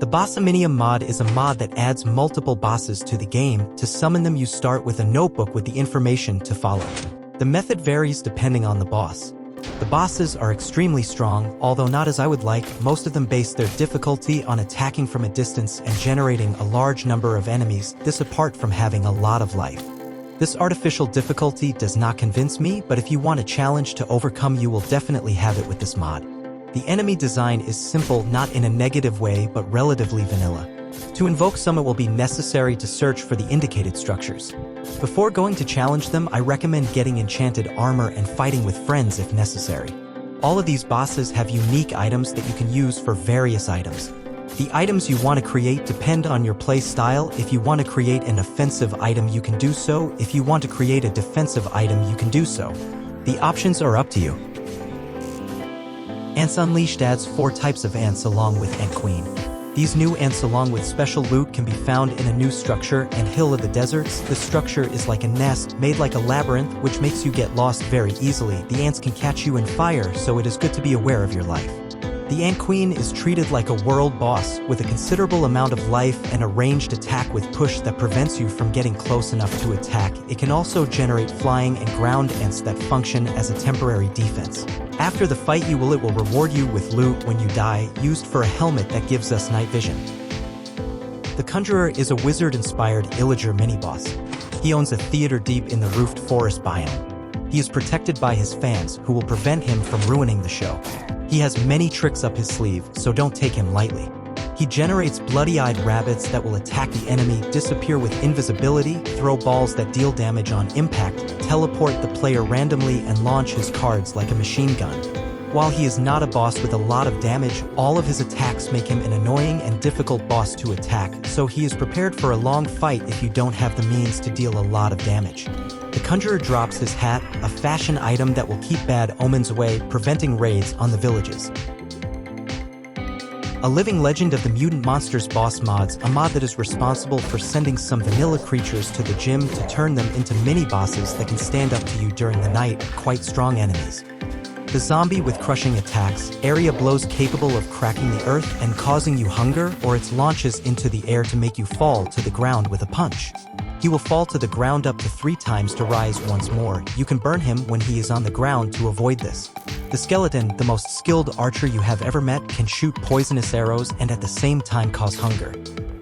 The Bossominium mod is a mod that adds multiple bosses to the game. To summon them, you start with a notebook with the information to follow. The method varies depending on the boss. The bosses are extremely strong, although not as I would like. Most of them base their difficulty on attacking from a distance and generating a large number of enemies, this apart from having a lot of life. This artificial difficulty does not convince me, but if you want a challenge to overcome, you will definitely have it with this mod. The enemy design is simple, not in a negative way, but relatively vanilla. To invoke some, it will be necessary to search for the indicated structures. Before going to challenge them, I recommend getting enchanted armor and fighting with friends if necessary. All of these bosses have unique items that you can use for various items. The items you want to create depend on your play style. If you want to create an offensive item, you can do so. If you want to create a defensive item, you can do so. The options are up to you. Ants Unleashed adds 4 types of ants along with Ant Queen. These new ants along with special loot can be found in a new structure, and Hill of the Deserts. The structure is like a nest, made like a labyrinth, which makes you get lost very easily. The ants can catch you in fire, so it is good to be aware of your life. The Ant Queen is treated like a world boss, with a considerable amount of life and a ranged attack with push that prevents you from getting close enough to attack. It can also generate flying and ground ants that function as a temporary defense. After the fight, it will reward you with loot when you die, used for a helmet that gives us night vision. The Conjurer is a wizard-inspired illager mini-boss. He owns a theater deep in the roofed forest biome. He is protected by his fans, who will prevent him from ruining the show. He has many tricks up his sleeve, so don't take him lightly. He generates bloody-eyed rabbits that will attack the enemy, disappear with invisibility, throw balls that deal damage on impact, teleport the player randomly, and launch his cards like a machine gun. While he is not a boss with a lot of damage, all of his attacks make him an annoying and difficult boss to attack, so he is prepared for a long fight if you don't have the means to deal a lot of damage. The Conjurer drops his hat, a fashion item that will keep bad omens away, preventing raids on the villages. A living legend of the Mutant Monsters boss mods, a mod that is responsible for sending some vanilla creatures to the gym to turn them into mini-bosses that can stand up to you during the night, quite strong enemies. The zombie with crushing attacks, area blows capable of cracking the earth and causing you hunger, or its launches into the air to make you fall to the ground with a punch. He will fall to the ground up to 3 times to rise once more. You can burn him when he is on the ground to avoid this. The skeleton, the most skilled archer you have ever met, can shoot poisonous arrows and at the same time cause hunger.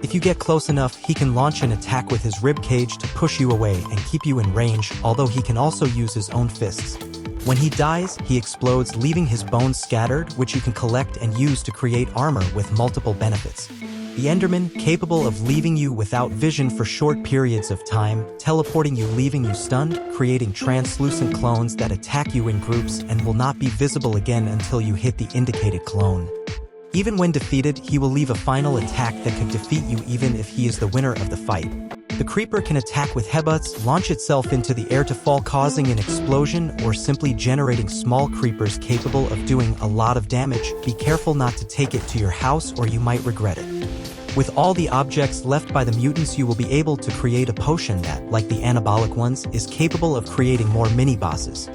If you get close enough, he can launch an attack with his rib cage to push you away and keep you in range, although he can also use his own fists. When he dies, he explodes, leaving his bones scattered, which you can collect and use to create armor with multiple benefits. The Enderman, capable of leaving you without vision for short periods of time, teleporting you, leaving you stunned, creating translucent clones that attack you in groups and will not be visible again until you hit the indicated clone. Even when defeated, he will leave a final attack that could defeat you even if he is the winner of the fight. The Creeper can attack with headbutts, launch itself into the air to fall, causing an explosion, or simply generating small creepers capable of doing a lot of damage. Be careful not to take it to your house or you might regret it. With all the objects left by the mutants, you will be able to create a potion that, like the anabolic ones, is capable of creating more mini-bosses.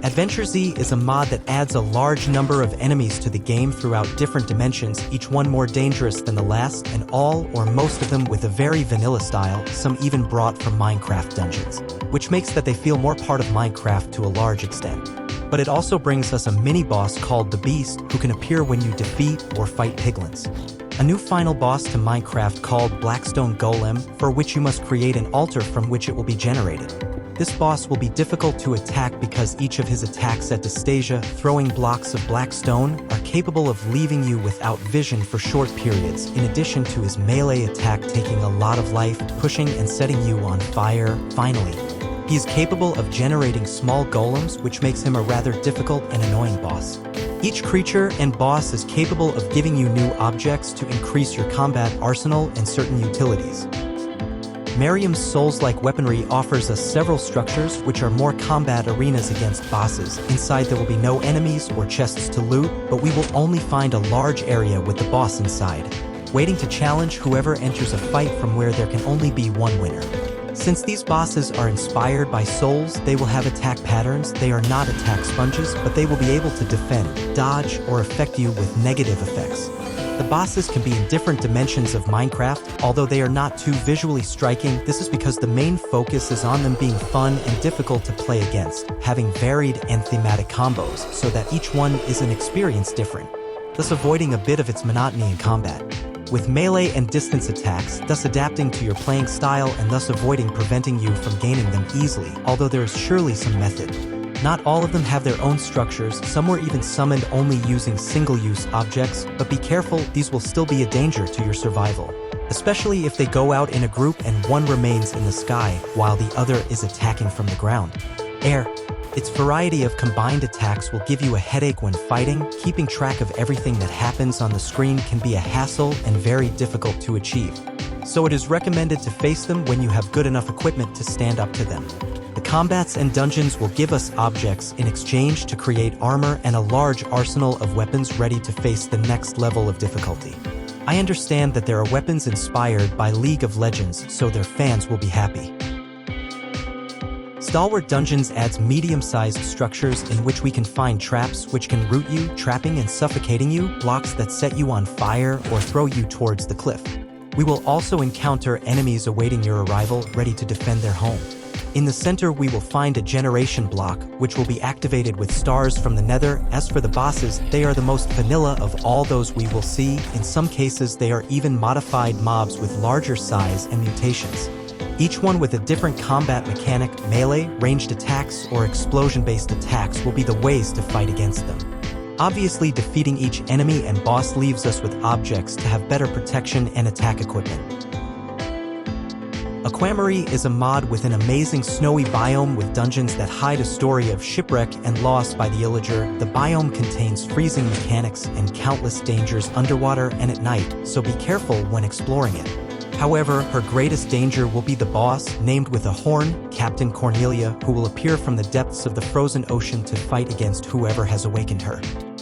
AdventureZ is a mod that adds a large number of enemies to the game throughout different dimensions, each one more dangerous than the last, and all or most of them with a very vanilla style, some even brought from Minecraft dungeons, which makes that they feel more part of Minecraft to a large extent. But it also brings us a mini-boss called the Beast, who can appear when you defeat or fight piglins. A new final boss to Minecraft called Blackstone Golem, for which you must create an altar from which it will be generated. This boss will be difficult to attack because each of his attacks at Dystasia, throwing blocks of black stone, are capable of leaving you without vision for short periods, in addition to his melee attack taking a lot of life, pushing and setting you on fire. Finally, he is capable of generating small golems, which makes him a rather difficult and annoying boss. Each creature and boss is capable of giving you new objects to increase your combat arsenal and certain utilities. Marium's Soulslike weaponry offers us several structures which are more combat arenas against bosses. Inside there will be no enemies or chests to loot, but we will only find a large area with the boss inside, waiting to challenge whoever enters a fight from where there can only be one winner. Since these bosses are inspired by souls, they will have attack patterns. They are not attack sponges, but they will be able to defend, dodge, or affect you with negative effects. The bosses can be in different dimensions of Minecraft, although they are not too visually striking. This is because the main focus is on them being fun and difficult to play against, having varied and thematic combos, so that each one is an experience different, thus avoiding a bit of its monotony in combat. With melee and distance attacks, thus adapting to your playing style and thus avoiding preventing you from gaining them easily, although there is surely some method. Not all of them have their own structures, some were even summoned only using single-use objects, but be careful, these will still be a danger to your survival. Especially if they go out in a group and one remains in the sky, while the other is attacking from the ground. Air. Its variety of combined attacks will give you a headache when fighting. Keeping track of everything that happens on the screen can be a hassle and very difficult to achieve. So it is recommended to face them when you have good enough equipment to stand up to them. The combats and dungeons will give us objects in exchange to create armor and a large arsenal of weapons ready to face the next level of difficulty. I understand that there are weapons inspired by League of Legends, so their fans will be happy. Stalwart Dungeons adds medium-sized structures in which we can find traps which can root you, trapping and suffocating you, blocks that set you on fire or throw you towards the cliff. We will also encounter enemies awaiting your arrival, ready to defend their home. In the center we will find a generation block, which will be activated with stars from the nether. As for the bosses, they are the most vanilla of all those we will see. In some cases they are even modified mobs with larger size and mutations. Each one with a different combat mechanic. Melee, ranged attacks, or explosion-based attacks will be the ways to fight against them. Obviously, defeating each enemy and boss leaves us with objects to have better protection and attack equipment. Aquamirae is a mod with an amazing snowy biome with dungeons that hide a story of shipwreck and loss by the illager. The biome contains freezing mechanics and countless dangers underwater and at night, so be careful when exploring it. However, her greatest danger will be the boss, named with a horn, Captain Cornelia, who will appear from the depths of the frozen ocean to fight against whoever has awakened her.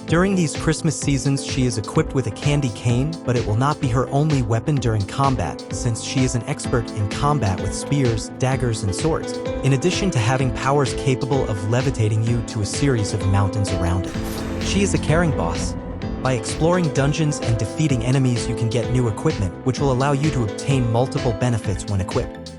During these Christmas seasons, she is equipped with a candy cane, but it will not be her only weapon during combat, since she is an expert in combat with spears, daggers, and swords, in addition to having powers capable of levitating you to a series of mountains around it. She is a caring boss. By exploring dungeons and defeating enemies, you can get new equipment, which will allow you to obtain multiple benefits when equipped.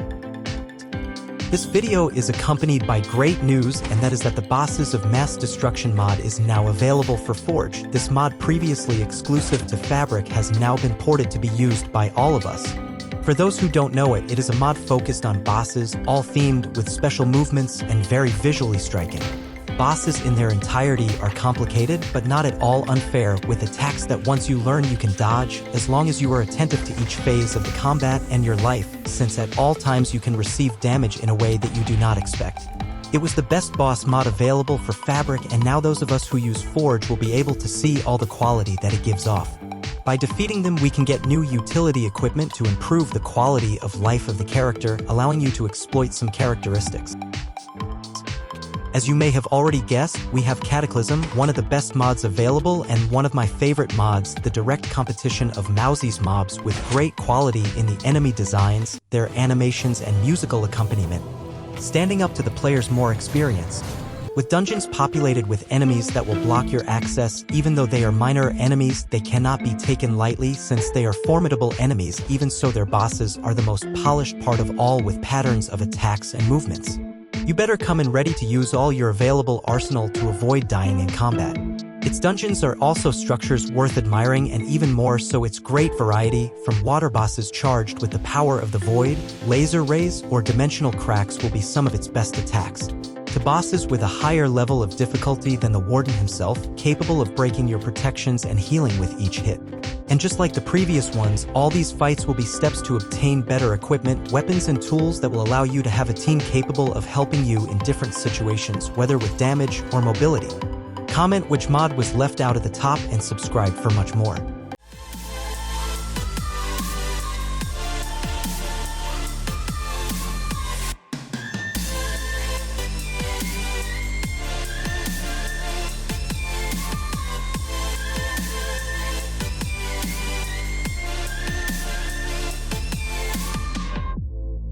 This video is accompanied by great news, and that is that the Bosses of Mass Destruction mod is now available for Forge. This mod, previously exclusive to Fabric, has now been ported to be used by all of us. For those who don't know it, it is a mod focused on bosses, all themed with special movements and very visually striking. Bosses in their entirety are complicated, but not at all unfair, with attacks that once you learn you can dodge, as long as you are attentive to each phase of the combat and your life, since at all times you can receive damage in a way that you do not expect. It was the best boss mod available for Fabric, and now those of us who use Forge will be able to see all the quality that it gives off. By defeating them, we can get new utility equipment to improve the quality of life of the character, allowing you to exploit some characteristics. As you may have already guessed, we have Cataclysm, one of the best mods available and one of my favorite mods, the direct competition of Mousie's mobs with great quality in the enemy designs, their animations and musical accompaniment, standing up to the players more experienced. With dungeons populated with enemies that will block your access, even though they are minor enemies, they cannot be taken lightly since they are formidable enemies. Even so, their bosses are the most polished part of all, with patterns of attacks and movements. You better come in ready to use all your available arsenal to avoid dying in combat. Its dungeons are also structures worth admiring, and even more so its great variety, from water bosses charged with the power of the void, laser rays, or dimensional cracks will be some of its best attacks, to bosses with a higher level of difficulty than the Warden himself, capable of breaking your protections and healing with each hit. And just like the previous ones, all these fights will be steps to obtain better equipment, weapons and tools that will allow you to have a team capable of helping you in different situations, whether with damage or mobility. Comment which mod was left out at the top and subscribe for much more.